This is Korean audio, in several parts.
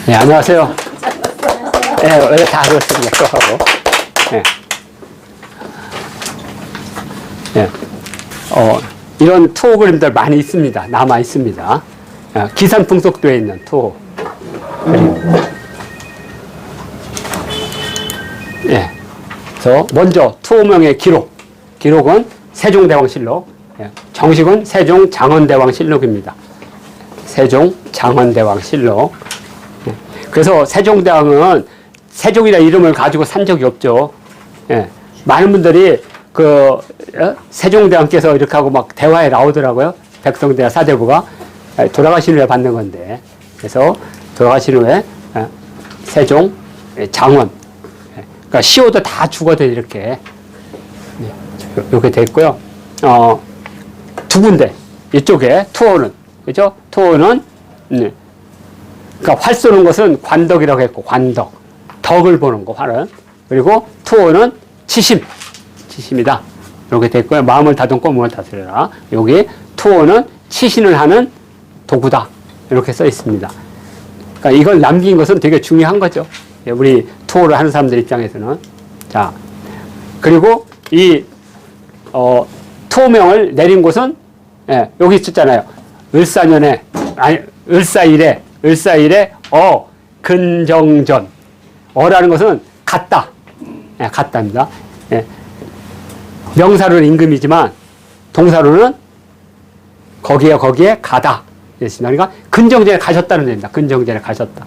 네, 안녕하세요. 네, 원래 다 그렇습니다. 하고. 네. 네. 이런 투호 그림들 많이 있습니다. 남아 있습니다. 기산풍속도에 있는 투호 그림. 예. 그래서 먼저 투호명의 기록. 기록은 세종대왕실록. 예. 정식은 세종장원대왕실록입니다. 세종장원대왕실록. 예. 그래서 세종대왕은 세종이라는 이름을 가지고 산 적이 없죠. 예. 많은 분들이 세종대왕께서 이렇게 하고 막 대화에 나오더라고요. 백성대와 사대부가 돌아가신 후에 받는 건데. 그래서 돌아가신 후에 세종, 장원. 그러니까 시호도 다 죽어도 이렇게 돼 있고요. 두 군데 이쪽에 투호는 그죠? 투호는 그러니까 활 쏘는 것은 관덕이라고 했고 관덕 덕을 보는 거 활은 그리고 투호는 치심이다 이렇게 돼 있고요. 마음을 다듬고 몸을 다스려라. 여기 투호는 치신을 하는 도구다 이렇게 써 있습니다. 그러니까 이걸 남긴 것은 되게 중요한 거죠. 우리 투호를 하는 사람들 입장에서는. 자, 그리고 이, 투호명을 내린 곳은, 예, 여기 있었잖아요. 을사일에, 근정전. 어라는 것은 같다. 예, 같답니다. 예. 명사로는 임금이지만, 동사로는 거기에 가다. 그러니까 근정전에 가셨다는 얘기입니다. 근정전에 가셨다.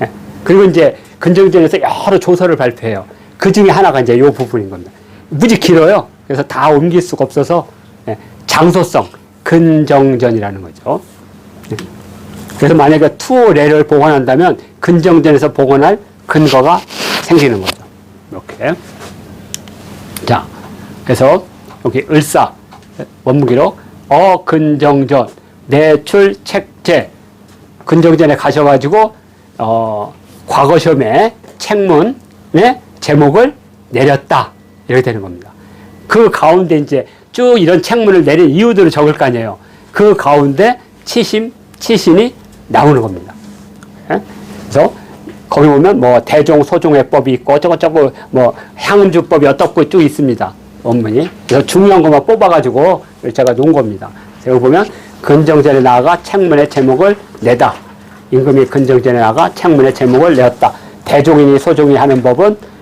예. 그리고 이제 근정전에서 여러 조서를 발표해요. 그 중에 하나가 이제 이 부분인 겁니다. 무지 길어요. 그래서 다 옮길 수가 없어서 장소성 근정전이라는 거죠. 그래서 만약에 투호례를 복원한다면 근정전에서 복원할 근거가 생기는 거죠. 이렇게. 자, 그래서 여기 을사 원문기록 근정전 내출 책제 근정전에 가셔가지고 과거 시험에 책문의 제목을 내렸다 이렇게 되는 겁니다. 그 가운데 이제 쭉 이런 책문을 내린 이유들을 적을 거 아니에요. 그 가운데 치신이 나오는 겁니다. 그래서 거기 보면 뭐 대종 소종회법이 있고 어쩌고저쩌고 뭐 향음주법이 어떻고 쭉 있습니다. 원문이. 그래서 중요한 것만 뽑아가지고 제가 놓은 겁니다. 여기 보면 근정전에 나아가 책문의 제목을 내다. 임금이 근정전에 나가 책문의 제목을 내었다. 대종이니 소종이 하는 법은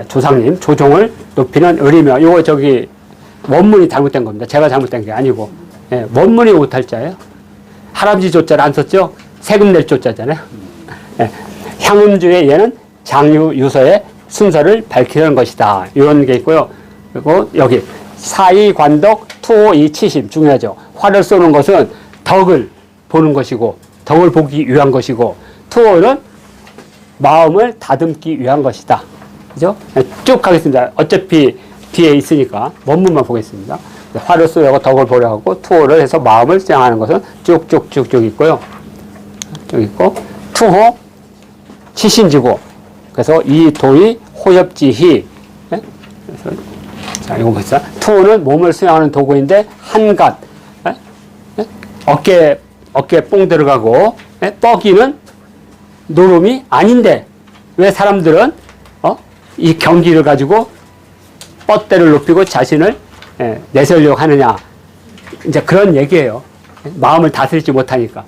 조상님, 조종을 높이는 을이며, 이거 저기 원문이 잘못된 겁니다. 제가 잘못된 게 아니고, 원문이 오탈자예요. 할아버지 조자를 안 썼죠? 세금 낼 조자잖아요. 향음주의 얘는 장유, 유서의 순서를 밝히는 것이다. 이런 게 있고요. 그리고 여기 사이, 관덕, 투호, 이치심 중요하죠. 활을 쏘는 것은 덕을 보는 것이고, 덕을 보기 위한 것이고, 투호는 마음을 다듬기 위한 것이다. 그죠? 쭉 가겠습니다. 어차피 뒤에 있으니까 원문만 보겠습니다. 활을 쏘려고 덕을 보려고 하고, 투호를 해서 마음을 수양하는 것은 쭉쭉쭉쭉 있고요. 쭉 있고, 투호, 치신지고, 그래서 이 도의 호엽지희. 그래서 자, 이거 보세요. 투호는 몸을 수양하는 도구인데, 한갓. 어깨에 뽕 들어가고, 뻐기는 노름이 아닌데, 왜 사람들은, 이 경기를 가지고 뻗대를 높이고 자신을 내세우려고 하느냐. 이제 그런 얘기예요. 마음을 다스리지 못하니까.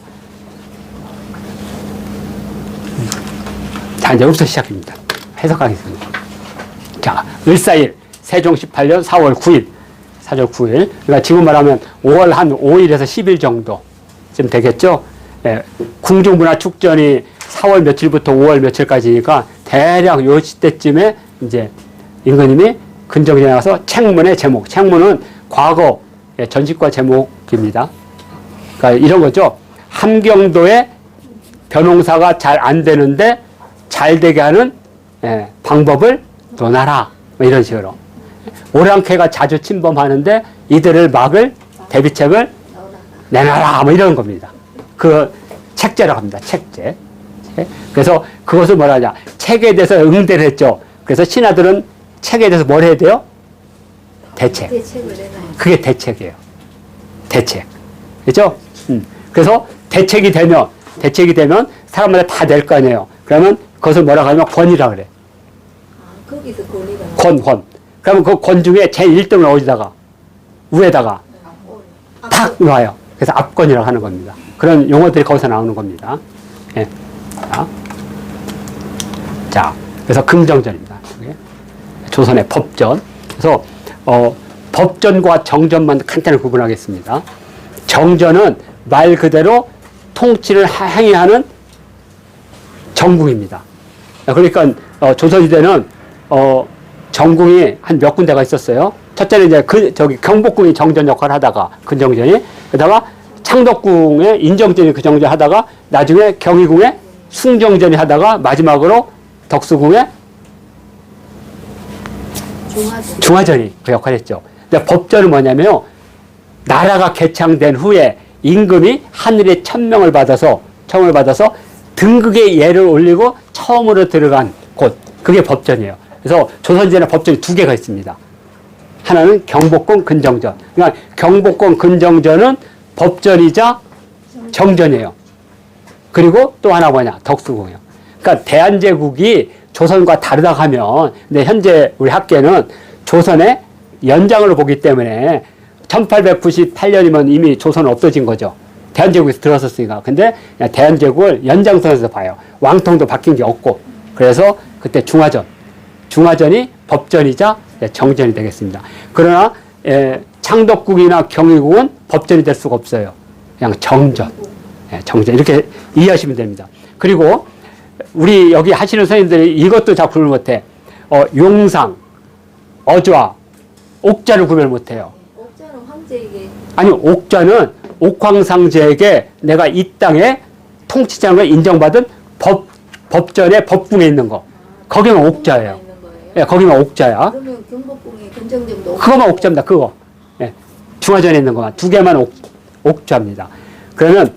자, 이제 여기서 시작입니다. 해석하겠습니다. 자, 을사일, 세종 18년 4월 9일. 4월 9일. 그러니까 지금 말하면 5월 한 5일에서 10일 정도쯤 되겠죠? 궁중문화축전이 4월 며칠부터 5월 며칠까지니까 대략 요 시대쯤에 이제 임금님이 근정전에 가서 책문의 제목. 책문은 과거 전직과 제목입니다. 그러니까 이런 거죠. 함경도의 벼농사가 잘 안 되는데 잘 되게 하는 방법을 논하라. 뭐 이런 식으로. 오랑캐가 자주 침범하는데 이들을 막을 대비책을 내놔라. 뭐 이런 겁니다. 그 책제라고 합니다. 책제. 그래서 그것을 뭐라 하냐. 책에 대해서 응대를 했죠. 그래서 신하들은 책에 대해서 뭘 해야 돼요? 대책. 그게 대책이에요. 대책. 그죠? 그래서 대책이 되면 사람마다 다 낼 거 아니에요. 그러면 그것을 뭐라고 하냐면 권이라고 그래. 아, 거기서 권위가 권. 그러면 그 권 중에 제1등을 어디다가? 위에다가 탁 놔요. 그래서 압권이라고 하는 겁니다. 그런 용어들이 거기서 나오는 겁니다. 예. 자, 그래서 긍정전입니다. 조선의 법전. 그래서 법전과 정전만 간단히 구분하겠습니다. 정전은 말 그대로 통치를 행위하는 정궁입니다. 그러니까 조선시대는 정궁이 한 몇 군데가 있었어요. 첫째는 이제 경복궁이 정전 역할을 하다가 근정전이, 그러다가 창덕궁의 인정전이 그 정전 하다가 나중에 경희궁의 숭정전이 하다가 마지막으로 덕수궁의 중화전이 그 역할을 했죠. 근데 법전은 뭐냐면요, 나라가 개창된 후에 임금이 하늘의 천명을 받아서 등극의 예를 올리고 처음으로 들어간 곳, 그게 법전이에요. 그래서 조선시대는 법전이 두 개가 있습니다. 하나는 경복궁 근정전. 그러니까 경복궁 근정전은 법전이자 정전이에요. 그리고 또 하나 뭐냐, 덕수궁이에요. 그러니까 대한제국이 조선과 다르다고 하면, 근데 현재 우리 학계는 조선의 연장으로 보기 때문에 1898년이면 이미 조선은 없어진 거죠. 대한제국에서 들어섰으니까. 근데 대한제국을 연장선에서 봐요. 왕통도 바뀐 게 없고. 그래서 그때 중화전이 법전이자 정전이 되겠습니다. 그러나 창덕궁이나 경희궁은 법전이 될 수가 없어요. 그냥 정전 이렇게 이해하시면 됩니다. 그리고 우리 여기 하시는 선생님들이 이것도 잘 구별 못해. 용상, 어좌, 옥좌를 구별 못해요. 옥좌는 황제에게. 아니, 옥좌는 옥황상제에게 내가 이 땅에 통치장을 인정받은 법전의 법궁에 있는 거. 거기는 옥좌예요. 예, 거기만 옥좌야. 그러면 경복궁의 근정전도 그거만 옥좌입니다. 그거. 예, 중화전에 있는 것만 두 개만 옥좌입니다. 그러면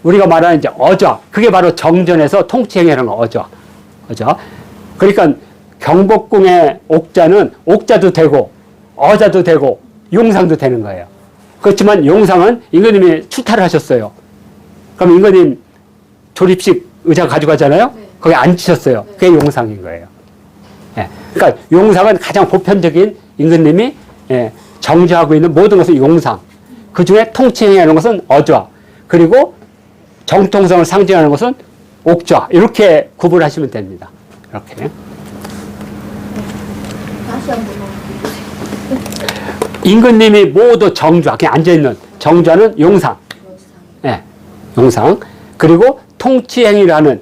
우리가 말하는 이제 어좌, 그게 바로 정전에서 통치행위라는 거, 어좌. 그러니까 경복궁의 옥좌는 옥좌도 되고 어좌도 되고 용상도 되는 거예요. 그렇지만 용상은 임금님이 출타를 하셨어요. 그럼 임금님 조립식 의자 가져가잖아요. 네. 거기 앉히셨어요. 네. 그게 용상인 거예요. 예. 그러니까 용상은 가장 보편적인 임금님이 정지하고 있는 모든 것은 용상. 그 중에 통치행위하는 것은 어좌. 그리고 정통성을 상징하는 것은 옥좌. 이렇게 구분하시면 됩니다. 이렇게. 다시 한 번만. 임금님이 모두 정좌, 그냥 앉아있는 정좌는 용상. 예, 용상. 그리고 통치행위를 하는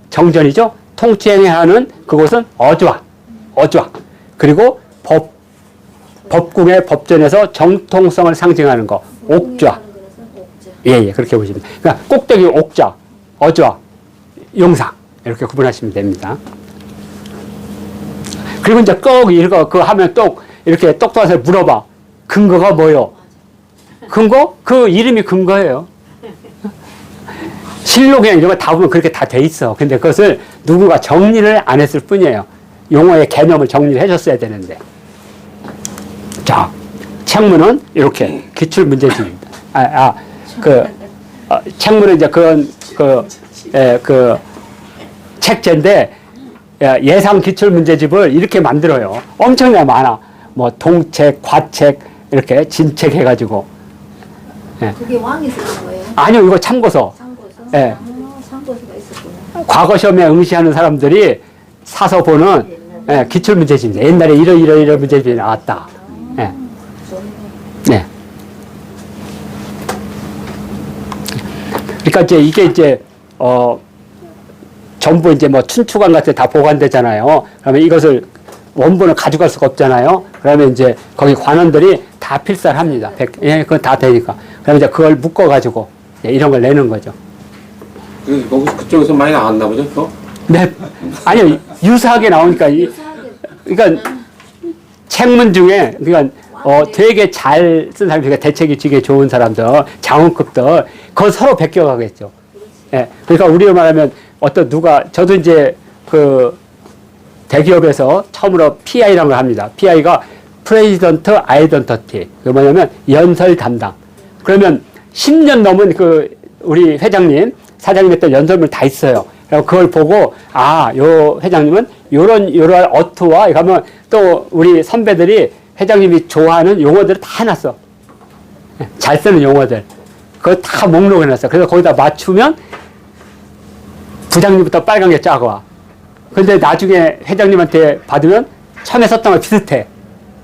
정전이죠. 통치행위를 하는 그곳은 어좌. 그리고 법궁의 법전에서 정통성을 상징하는 거, 옥좌. 예, 그렇게 보시면 됩니다. 그러니까 꼭대기 옥좌, 어좌, 용상. 이렇게 구분하시면 됩니다. 그리고 이제 꼭 이거, 그 하면 또 이렇게 똑똑해서 물어봐. 근거가 뭐요? 근거? 그 이름이 근거예요. 실록에 이런 거 다 보면 그렇게 다 돼 있어. 근데 그것을 누군가 정리를 안 했을 뿐이에요. 용어의 개념을 정리를 해줬어야 되는데. 자, 책문은 이렇게 기출문제집입니다. 책문은 이제 책제인데, 예상 기출문제집을 이렇게 만들어요. 엄청나게 많아. 뭐, 동책, 과책, 이렇게 진책 해가지고. 그게 왕이 쓰는 거예요? 아니요, 이거 참고서. 예. 참고서가 있었구나. 과거 시험에 응시하는 사람들이 사서 보는 기출문제집입니다. 옛날에 이런 문제집이 나왔다. 네. 그러니까 이게 전부 뭐 춘추관 같은 데 다 보관되잖아요. 그러면 이것을 원본을 가져갈 수가 없잖아요. 그러면 이제 거기 관원들이 다 필사를 합니다. 그건 다 되니까. 그러면 이제 그걸 묶어가지고 이런 걸 내는 거죠. 그쪽에서 많이 나왔나 보죠, 또? 네. 아니요, 유사하게 나오니까. 그러니까 책문 중에, 그러니까 되게 잘 쓴 사람들, 그러니까 대책이 되게 좋은 사람들, 장원급들, 그거 서로 베껴가겠죠. 예. 그러니까 우리로 말하면 저도 이제 대기업에서 처음으로 PI라는 걸 합니다. PI가 프레지던트 아이덴티티. 그 뭐냐면 연설 담당. 그러면 10년 넘은 우리 회장님, 사장님 했던 연설문 다 있어요. 그리고 그걸 보고, 아, 요 회장님은 요런 어투와, 가면 또 우리 선배들이 회장님이 좋아하는 용어들을 다 해놨어. 잘 쓰는 용어들. 그걸 다 목록에 놨어. 그래서 거기다 맞추면 부장님부터 빨간 게 짜고 와. 근데 나중에 회장님한테 받으면 처음에 썼던 거 비슷해.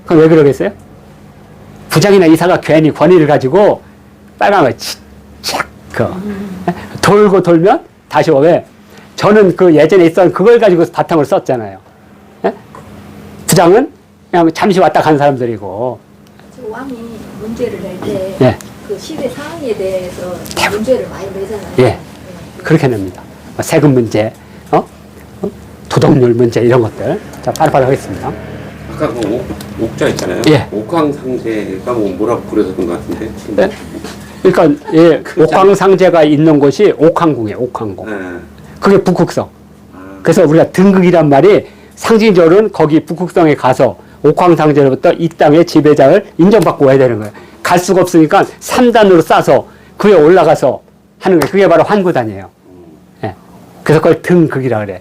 그럼 왜 그러겠어요? 부장이나 이사가 괜히 권위를 가지고 빨간 거 착, 돌고 돌면 다시 왜? 저는 그 예전에 있던 그걸 가지고 바탕을 썼잖아요. 예? 부장은 그냥 잠시 왔다 간 사람들이고. 저 왕이 문제를 낼 때 예. 그 시대 상황에 대해서 문제를 많이 내잖아요. 예. 그렇게 냅니다. 세금 문제, 도덕률 문제 이런 것들. 자, 빠르빠르 하겠습니다. 아까 그 옥자 있잖아요. 예. 옥황상제가 뭐라고 부르셨던 것 같은데. 네? 그러니까 예, 옥황상제가 있는 곳이 옥황궁이에요. 옥황궁. 네. 그게 북극성. 아, 그래서 우리가 등극이란 말이 상징적으로는 거기 북극성에 가서 옥황상제로부터 이 땅의 지배자를 인정받고 와야 되는 거예요. 갈 수가 없으니까 3단으로 싸서 그에 올라가서 하는 거예요. 그게 바로 환구단이에요. 예. 그래서 그걸 등극이라 그래.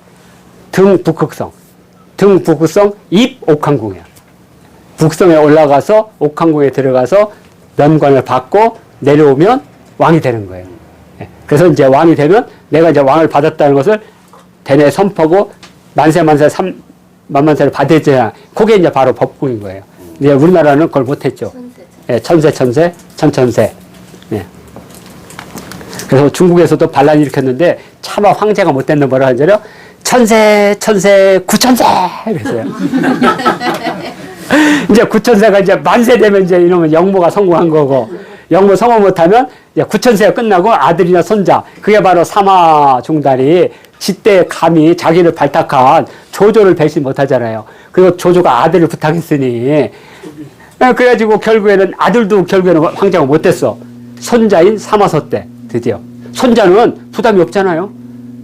등북극성. 등북극성 입 옥황궁이야. 북성에 올라가서 옥황궁에 들어가서 면관을 받고 내려오면 왕이 되는 거예요. 예. 그래서 이제 왕이 되면 내가 이제 왕을 받았다는 것을 대내 선포하고 만세만세 만만세를 받았잖아. 그게 이제 바로 법궁인 거예요. 근데 우리나라는 그걸 못했죠. 예, 천세, 천천세. 예. 그래서 중국에서도 반란을 일으켰는데 차마 황제가 못 됐는 뭐라 하잖아요. 천세, 구천세! 그랬어요. 이제 구천세가 이제 만세 되면 이제 이러면 영모가 성공한 거고, 영모 성공 못하면 이제 구천세가 끝나고 아들이나 손자, 그게 바로 사마중달이 지때 감히 자기를 발탁한 조조를 배신 못하잖아요. 그리고 조조가 아들을 부탁했으니, 그래가지고 결국에는 아들도 결국에는 황제가 못 됐어. 손자인 사마소 때 드디어. 손자는 부담이 없잖아요.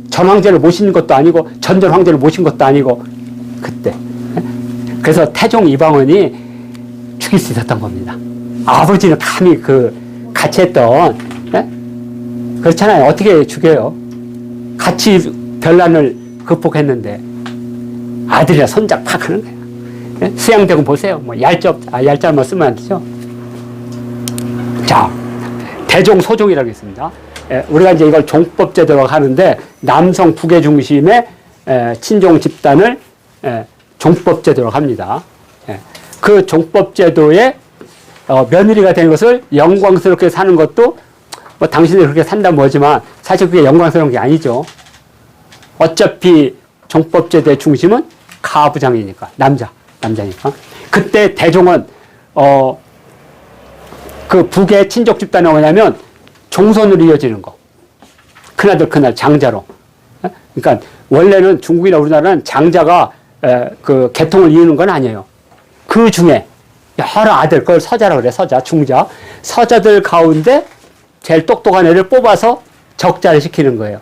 전 황제를 모신 것도 아니고 전전 황제를 모신 것도 아니고 그때. 그래서 태종 이방원이 죽일 수 있었던 겁니다. 아버지는 감히 같이 했던, 예? 그렇잖아요. 어떻게 죽여요? 같이 변란을 극복했는데 아들이나 손자 팍 하는 거예요. 예? 수양대군 보세요. 뭐 얄짤만 쓰면 안 되죠. 자, 대종 소종이라고 있습니다. 예, 우리가 이제 이걸 종법제도라고 하는데 남성 부계 중심의 친종 집단을 종법제도라고 합니다. 예, 그 종법제도의 며느리가 되는 것을 영광스럽게 사는 것도 뭐 당신들이 그렇게 산다면 뭐지만 사실 그게 영광스러운 게 아니죠. 어차피 종법제도의 중심은 가부장이니까 남자니까. 그때 대종은 그 북의 친족 집단이 뭐냐면 종손으로 이어지는 거. 큰아들 장자로. 그러니까 원래는 중국이나 우리나라는 장자가 그 계통을 이루는 건 아니에요. 그 중에 여러 아들, 그걸 서자라고 그래. 중자. 서자들 가운데 제일 똑똑한 애를 뽑아서 적자를 시키는 거예요.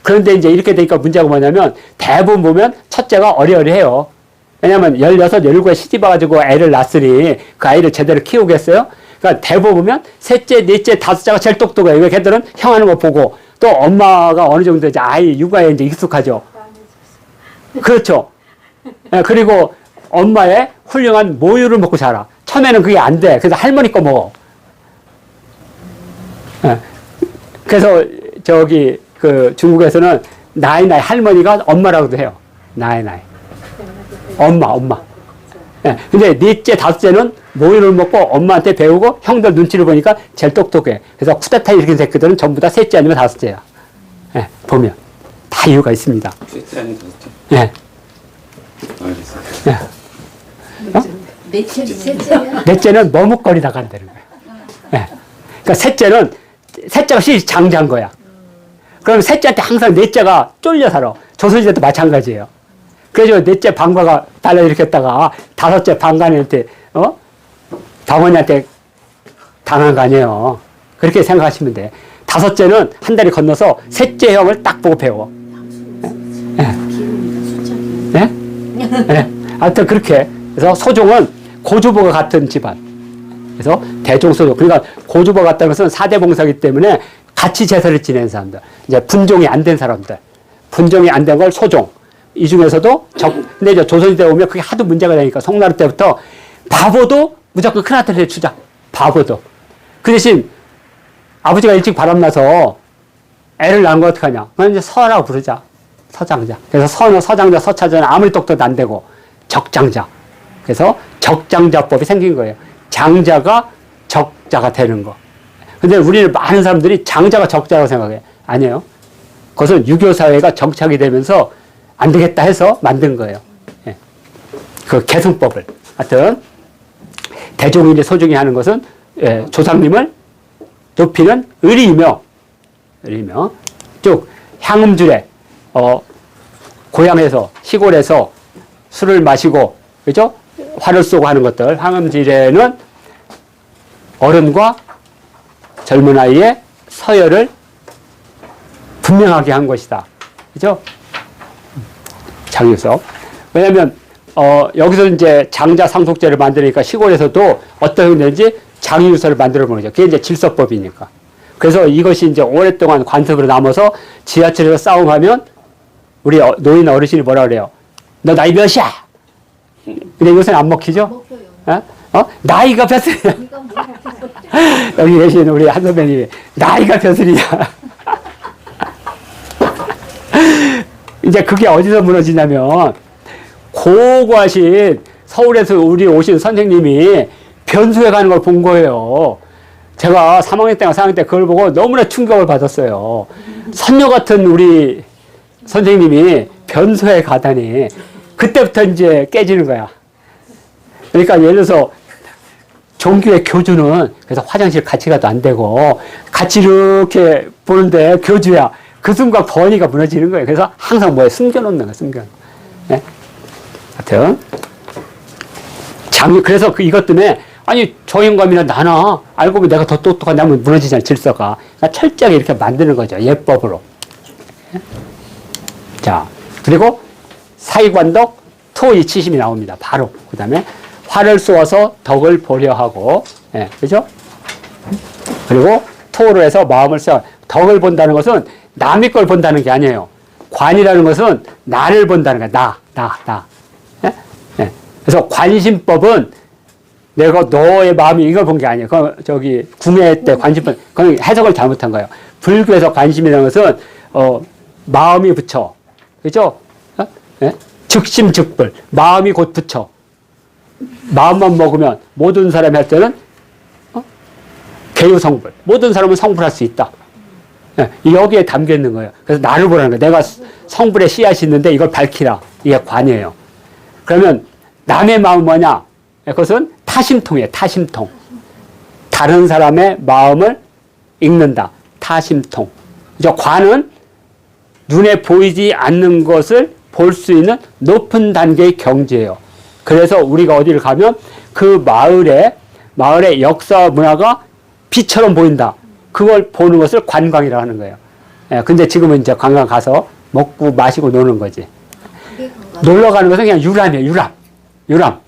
그런데 이제 이렇게 되니까 문제가 뭐냐면 대부분 보면 첫째가 어리어리해요. 왜냐면 16, 17에 시집 와가지고 애를 낳았으니 그 아이를 제대로 키우겠어요? 그러니까 대부분 보면 셋째, 넷째, 다섯째가 제일 똑똑해요. 왜 걔들은 형 하는 거 보고 또 엄마가 어느 정도 이제 아이 육아에 이제 익숙하죠. 그렇죠. 예, 그리고 엄마의 훌륭한 모유를 먹고 자라. 처음에는 그게 안 돼. 그래서 할머니 거 먹어. 예, 그래서 중국에서는 나이 할머니가 엄마라고도 해요. 나이. 엄마. 예, 근데 넷째, 다섯째는 모유를 먹고 엄마한테 배우고 형들 눈치를 보니까 제일 똑똑해. 그래서 쿠데타 일으킨 새끼들은 전부 다 셋째 아니면 다섯째야. 예, 보면. 다 이유가 있습니다. 셋째 아니면 다섯째. 예. 알겠습니다. 예. 셋째야. 넷째는 머뭇거리다가 안 되는 거예요. 예. 그러니까 셋째가 장자인 거야. 그럼 셋째한테 항상 넷째가 쫄려 살아. 조선시대도 마찬가지예요. 그래서 넷째 방과가 달라일으켰다가 다섯째 방관한테, 방언이한테 당한 거 아니에요. 그렇게 생각하시면 돼. 다섯째는 한 다리 건너서 셋째 형을 딱 보고 배워. 네? 네? 하여튼 그렇게. 그래서 소종은 고주보가 같은 집안. 그래서 대종소종. 그러니까 고주보가 같다는 것은 4대 봉사이기 때문에 같이 제사를 지내는 사람들. 이제 분종이 안 된 사람들. 분정이 안 된 걸 소종. 이 중에서도 근데 이제 조선시대 오면 그게 하도 문제가 되니까 송나라 때부터 바보도 무조건 큰아들한테 주자. 바보도. 그 대신 아버지가 일찍 바람나서 애를 낳은 거 어떡하냐. 그럼 이제 서라고 부르자. 서장자. 그래서 서장자, 서차자는 아무리 똑똑도 안 되고 적장자. 그래서 적장자법이 생긴 거예요. 장자가 적자가 되는 거. 근데 우리는 많은 사람들이 장자가 적자라고 생각해요. 아니에요. 그것은 유교사회가 정착이 되면서 안 되겠다 해서 만든 거예요. 예. 그 개성법을. 하여튼, 대종이 이제 소중히 하는 것은, 예, 조상님을 높이는 의리이며, 쭉 향음줄에, 고향에서, 시골에서 술을 마시고, 그죠? 화를 쏘고 하는 것들, 향음질에는 어른과 젊은 아이의 서열을 분명하게 한 것이다. 그죠? 장유석. 왜냐면, 여기서 이제 장자 상속제를 만드니까 시골에서도 어떤 형태인지 장유서를 만들어 보는 거죠. 그게 이제 질서법이니까. 그래서 이것이 이제 오랫동안 관습으로 남아서 지하철에서 싸움하면 우리 노인 어르신이 뭐라 그래요? 너 나이 몇이야? 근데 요새는 안 먹히죠? 먹혀요. 나이가 몇이냐? 이거 뭐 여기 계신 우리 한 선배님이 나이가 몇이냐? 이제 그게 어디서 무너지냐면 고고하신 서울에서 우리 오신 선생님이 변수해 가는 걸 본 거예요. 제가 3학년 때나 4학년 때 그걸 보고 너무나 충격을 받았어요. 선녀 같은 우리 선생님이 변수해 가다니 그때부터 이제 깨지는 거야. 그러니까 예를 들어서 종교의 교주는 그래서 화장실 같이 가도 안 되고 같이 이렇게 보는데 교주야. 그 순간 번위가 무너지는 거예요. 그래서 항상 뭐에 숨겨놓는 거예요. 숨겨놓는 거예요. 네? 하여튼 그래서 이것 때문에 아니 저 영감이나 나나 알고 보면 내가 더 똑똑하냐면 무너지잖아요. 질서가. 그러니까 철저하게 이렇게 만드는 거죠. 예법으로. 네? 자 그리고 사이관덕 토의 치심이 나옵니다. 바로 그 다음에 화를 쏘아서 덕을 보려 하고, 예, 그죠? 그리고 토로 해서 마음을 써. 덕을 본다는 것은 남의 걸 본다는 게 아니에요. 관이라는 것은 나를 본다는 거야. 나. 예? 예. 그래서 관심법은 내가 너의 마음이 이걸 본 게 아니에요. 저기 궁예 때 관심법, 그건 해석을 잘못한 거예요. 불교에서 관심이라는 것은 마음이 부처, 그죠? 예? 즉심즉불, 마음이 곧 부처. 마음만 먹으면 모든 사람이 할 때는 개유성불. 모든 사람은 성불할 수 있다. 예, 여기에 담겨 있는 거예요. 그래서 나를 보라는 거예요. 내가 성불의 씨앗이 있는데 이걸 밝히라. 이게 관이에요. 그러면 남의 마음은 뭐냐? 그것은 타심통이에요. 타심통. 다른 사람의 마음을 읽는다. 타심통. 그죠? 관은 눈에 보이지 않는 것을 볼 수 있는 높은 단계의 경지예요. 그래서 우리가 어디를 가면 그 마을의 역사 문화가 빛처럼 보인다. 그걸 보는 것을 관광이라고 하는 거예요. 예, 근데 지금은 이제 관광 가서 먹고 마시고 노는 거지. 놀러 가는 것은 그냥 유람이에요. 유람.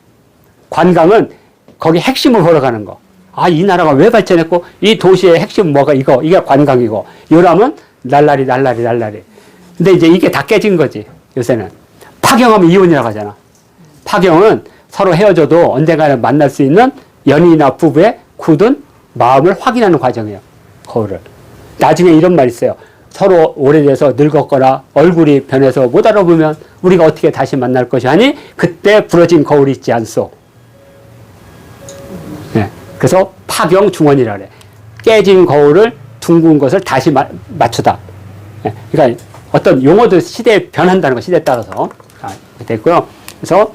관광은 거기 핵심을 보러 가는 거. 아, 이 나라가 왜 발전했고, 이 도시의 핵심 뭐가 이게 관광이고, 유람은 날라리. 근데 이제 이게 다 깨진 거지, 요새는. 파경하면 이혼이라고 하잖아. 파경은 서로 헤어져도 언젠가는 만날 수 있는 연인이나 부부의 굳은 마음을 확인하는 과정이에요. 거울을. 나중에 이런 말 있어요. 서로 오래돼서 늙었거나 얼굴이 변해서 못 알아보면 우리가 어떻게 다시 만날 것이 하니 그때 부러진 거울이 있지 않소. 네. 그래서 파경 중원이라 그래. 깨진 거울을 둥근 것을 다시 맞추다. 네. 그러니까 어떤 용어도 시대에 변한다는 거, 시대에 따라서. 됐고요. 그래서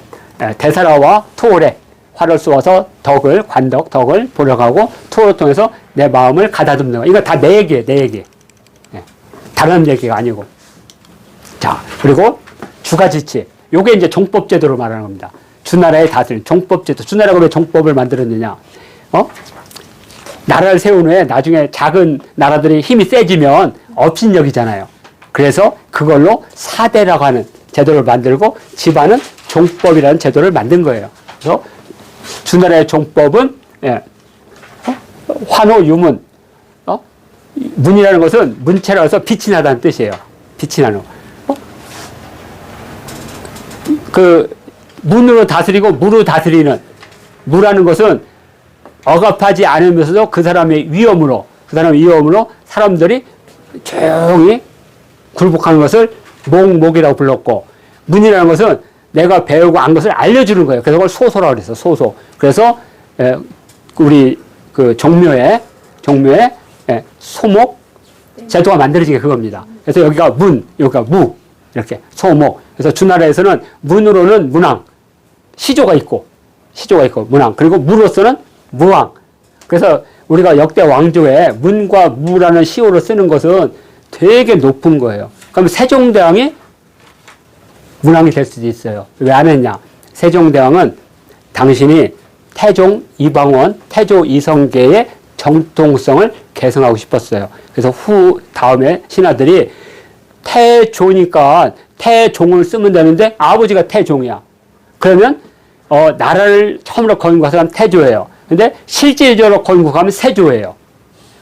대사라와 토올에 화를 쏘아서 덕을 보러 가고 토를 통해서 내 마음을 가다듬는 거. 이거 다 내 얘기예요, 내 얘기. 네. 다른 얘기가 아니고. 자, 그리고 주가지치. 요게 이제 종법제도로 말하는 겁니다. 주나라의 다스림, 종법제도. 주나라가 왜 종법을 만들었느냐? 나라를 세운 후에 나중에 작은 나라들이 힘이 세지면 업신여기잖아요. 그래서 그걸로 사대라고 하는 제도를 만들고 집안은 종법이라는 제도를 만든 거예요. 그래서 주나라의 종법은 환호 유문. 문이라는 것은 문체라고 해서 빛이 나다는 뜻이에요. 빛이 나는 거. 그 문으로 다스리고 무로 다스리는, 무라는 것은 억압하지 않으면서도 그 사람의 위험으로 사람들이 조용히 굴복하는 것을 목이라고 불렀고, 문이라는 것은 내가 배우고 안 것을 알려주는 거예요. 그래서 그걸 소소라고 그랬어, 소소. 그래서 우리 그 종묘에 소목 제도가 만들어진 게 그겁니다. 그래서 여기가 문, 여기가 무, 이렇게 소목. 그래서 주나라에서는 문으로는 문왕, 시조가 있고 문왕, 그리고 무로서는 무왕. 그래서 우리가 역대 왕조에 문과 무라는 시호를 쓰는 것은 되게 높은 거예요. 그럼 세종대왕이 문왕이 될 수도 있어요. 왜 안 했냐? 세종대왕은 당신이 태종 이방원, 태조 이성계의 정통성을 계승하고 싶었어요. 그래서 다음에 신하들이 태조니까 태종을 쓰면 되는데 아버지가 태종이야. 그러면 나라를 처음으로 건국한 사람 태조예요. 근데 실질적으로 건국하면 세조예요.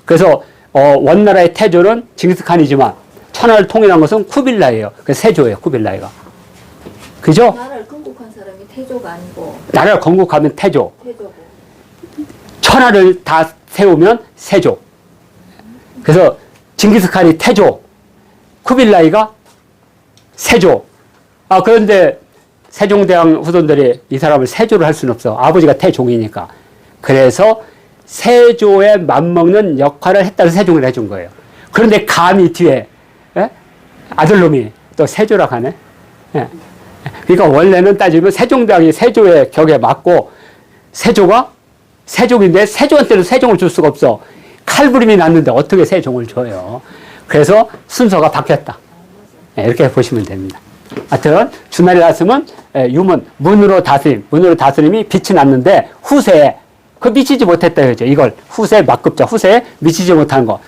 그래서 원나라의 태조는 징기스칸이지만 천하를 통일한 것은 쿠빌라예요. 그래서 세조예요, 쿠빌라이가. 그죠? 나라를 건국한 사람이 태조가 아니고. 나라를 건국하면 태조. 태조고. 천하를 다 세우면 세조. 그래서 징기스칸이 태조, 쿠빌라이가 세조. 그런데 세종대왕 후손들이 이 사람을 세조를 할 수는 없어. 아버지가 태종이니까. 그래서 세조에 맞먹는 역할을 했다고 세종을 해준 거예요. 그런데 감히 뒤에 아들놈이 또 세조라고 하네. 예. 그러니까 원래는 따지면 세종대왕이 세조의 격에 맞고, 세조가 세종인데 세조한테는 세종을 줄 수가 없어. 칼부림이 났는데 어떻게 세종을 줘요. 그래서 순서가 바뀌었다. 이렇게 보시면 됩니다. 하여튼 주나리 다스림은 유문, 문으로 다스림이 빛이 났는데 후세에 그 미치지 못했다 이거죠. 이걸 후세 막급자, 후세에 미치지 못한 거.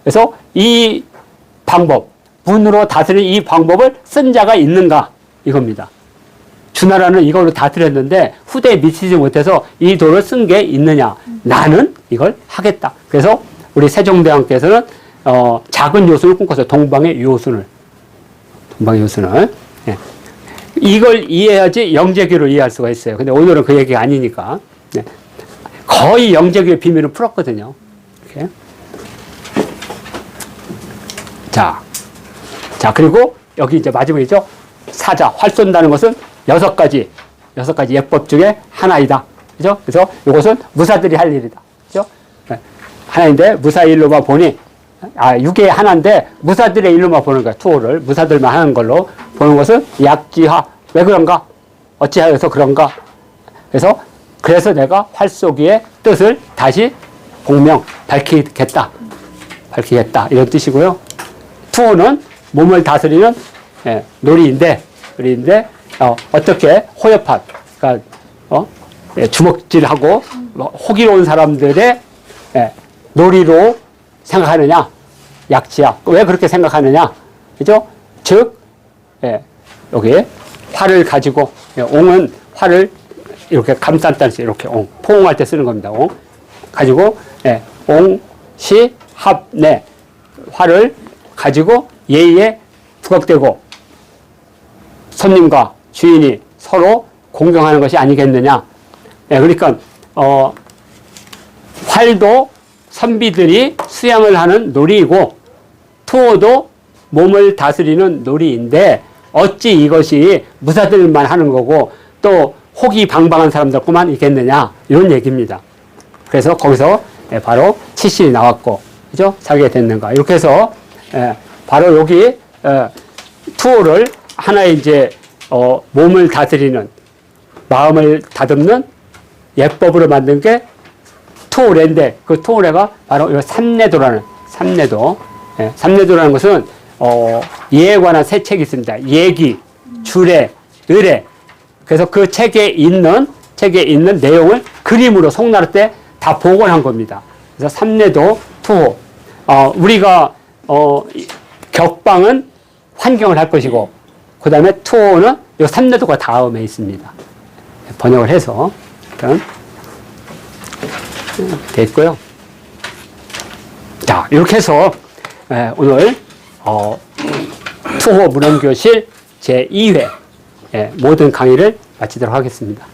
그래서 이 방법, 문으로 다스리는 이 방법을 쓴 자가 있는가 이겁니다. 주나라는 이걸로 다스렸는데 후대에 미치지 못해서 이 도를 쓴 게 있느냐. 나는 이걸 하겠다. 그래서 우리 세종대왕께서는 작은 요순을 꿈꿨어요. 동방의 요순을. 예. 이걸 이해해야지 영재교를 이해할 수가 있어요. 근데 오늘은 그 얘기가 아니니까. 예. 거의 영재교의 비밀을 풀었거든요. 이렇게. 자, 그리고 여기 이제 마지막이죠. 사자, 활 쏜다는 것은 6가지 예법 중에 하나이다. 그죠? 그래서 이것은 무사들이 할 일이다. 그죠? 네. 하나인데, 무사의 일로만 보니, 6의 하나인데, 무사들의 일로만 보는 거야. 투호를. 무사들만 하는 걸로 보는 것은 약지하. 왜 그런가? 어찌하여서 그런가? 그래서 내가 활 쏘기의 뜻을 다시 밝히겠다. 이런 뜻이고요. 투호는 몸을 다스리는 놀이인데 어떻게 호협한, 그러니까 주먹질하고 호기로운 사람들의 놀이로 생각하느냐, 약지야. 왜 그렇게 생각하느냐, 그죠? 즉 여기 활을 가지고, 옹은 활을 이렇게 감싼다는 뜻, 이렇게 포옹할 때 쓰는 겁니다. 옹 가지고 옹시 합내 활을 가지고 예의에 부각되고 손님과 주인이 서로 공경하는 것이 아니겠느냐. 그러니까 활도 선비들이 수양을 하는 놀이이고 투호도 몸을 다스리는 놀이인데 어찌 이것이 무사들만 하는 거고 또 호기방방한 사람들뿐만 있겠느냐, 이런 얘기입니다. 그래서 거기서 바로 치신이 나왔고, 그죠? 살게 됐는가. 이렇게 해서 바로 여기 투호를 하나의 이제 몸을 다스리는, 마음을 다듬는 예법으로 만든 게 투호래인데, 그 투호래가 바로 이 삼내도라는, 삼내도라는 것은 예에 관한 세 책이 있습니다. 예기, 주례, 의례. 그래서 그 책에 있는 내용을 그림으로 송나라 때 다 복원한 겁니다. 그래서 삼내도, 투호. 우리가 격방은 환경을 할 것이고, 그 다음에 투호는 이 삼내도가 다음에 있습니다. 번역을 해서 일단 돼 있고요. 자, 이렇게 해서 오늘 투호 문헌교실 제2회 모든 강의를 마치도록 하겠습니다.